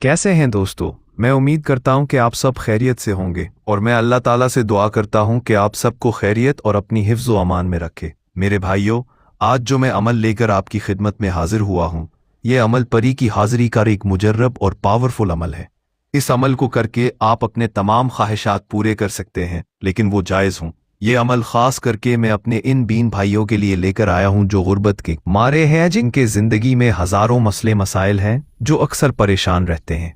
कैसे हैं दोस्तों? मैं उम्मीद करता हूं कि आप सब खैरियत से होंगे और मैं अल्लाह ताला से दुआ करता हूं कि आप सबको खैरियत और अपनी हिफ्ज़ व अमान में रखे। मेरे भाइयों, आज जो मैं अमल लेकर आपकी खिदमत में हाजिर हुआ हूं, ये अमल परी की हाजिरी का एक मुजर्रब और पावरफुल अमल है। इस अमल को करके आप अपने तमाम ख्वाहिशात पूरे कर सकते हैं, लेकिन वो जायज़ हों। ये अमल खास करके मैं अपने इन बीन भाइयों के लिए लेकर आया हूं जो गुर्बत के मारे हैं, जिनके ज़िंदगी में हज़ारों मसले मसाइल हैं, जो अक्सर परेशान रहते हैं।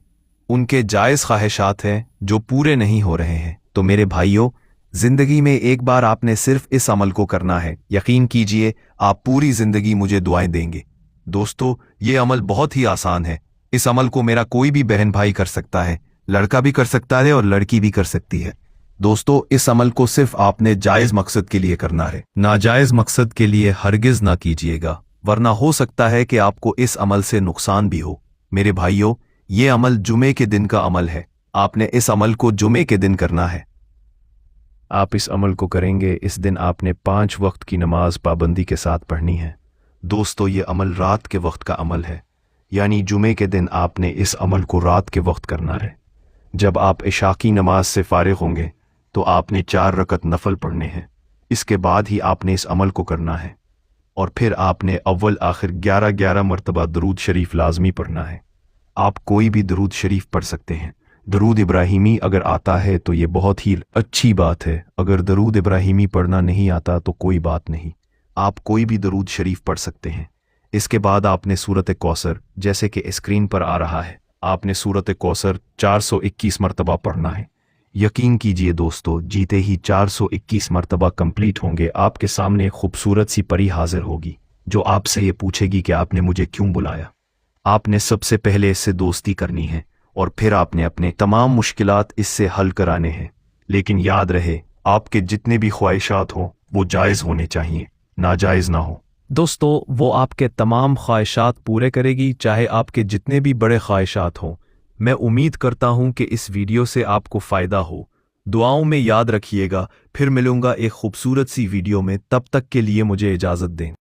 उनके जायज़ ख्वाहिशात हैं जो पूरे नहीं हो रहे हैं। तो मेरे भाइयों, ज़िंदगी में एक बार आपने सिर्फ इस अमल को करना है। यकीन कीजिए, आप पूरी ज़िंदगी मुझे दुआएं देंगे। दोस्तों, ये अमल बहुत ही आसान है। इस अमल को मेरा कोई भी बहन भाई कर सकता है, लड़का भी कर सकता है और लड़की भी कर सकती है। दोस्तों, इस अमल को सिर्फ आपने जायज़ मकसद के लिए करना है, नाजायज़ मकसद के लिए हरगिज़ ना कीजिएगा, वरना हो सकता है कि आपको इस अमल से नुकसान भी हो। मेरे भाइयों, ये अमल जुमे के दिन का अमल है। आपने इस अमल को जुमे के दिन करना है। आप इस अमल को करेंगे, इस दिन आपने 5 वक्त की नमाज पाबंदी के साथ पढ़नी है। दोस्तों, ये अमल रात के वक्त का अमल है, यानी जुमे के दिन आपने इस अमल को रात के वक्त करना है। जब आप इशा की नमाज से फारिग होंगे तो आपने 4 रकत नफल पढ़ने हैं। इसके बाद ही आपने इस अमल को करना है और फिर आपने अव्वल आखिर 11-11 मरतबा दरूद शरीफ लाजमी पढ़ना है। आप कोई भी दरूद शरीफ पढ़ सकते हैं। दरूद इब्राहिमी अगर आता है तो ये बहुत ही अच्छी बात है। अगर दरूद इब्राहिमी पढ़ना नहीं आता तो कोई बात नहीं, आप कोई भी दरूद शरीफ पढ़ सकते हैं। इसके बाद आपने सूरत कौसर, जैसे कि स्क्रीन पर आ रहा है, आपने सूरत कौसर 421 मरतबा पढ़ना है। यकीन कीजिए दोस्तों, जीते ही 421 मरतबा कंप्लीट होंगे, आपके सामने एक खूबसूरत सी परी हाजिर होगी जो आपसे ये पूछेगी कि आपने मुझे क्यों बुलाया। आपने सबसे पहले इससे दोस्ती करनी है और फिर आपने अपने तमाम मुश्किलात इससे हल कराने हैं। लेकिन याद रहे, आपके जितने भी ख्वाहिशात हों वो जायज़ होने चाहिए, नाजायज़ ना हो। दोस्तों, वो आपके तमाम ख्वाहिशात पूरे करेगी, चाहे आपके जितने भी बड़े ख्वाहिशात हों। मैं उम्मीद करता हूं कि इस वीडियो से आपको फ़ायदा हो। दुआओं में याद रखिएगा। फिर मिलूंगा एक खूबसूरत सी वीडियो में, तब तक के लिए मुझे इजाज़त दें।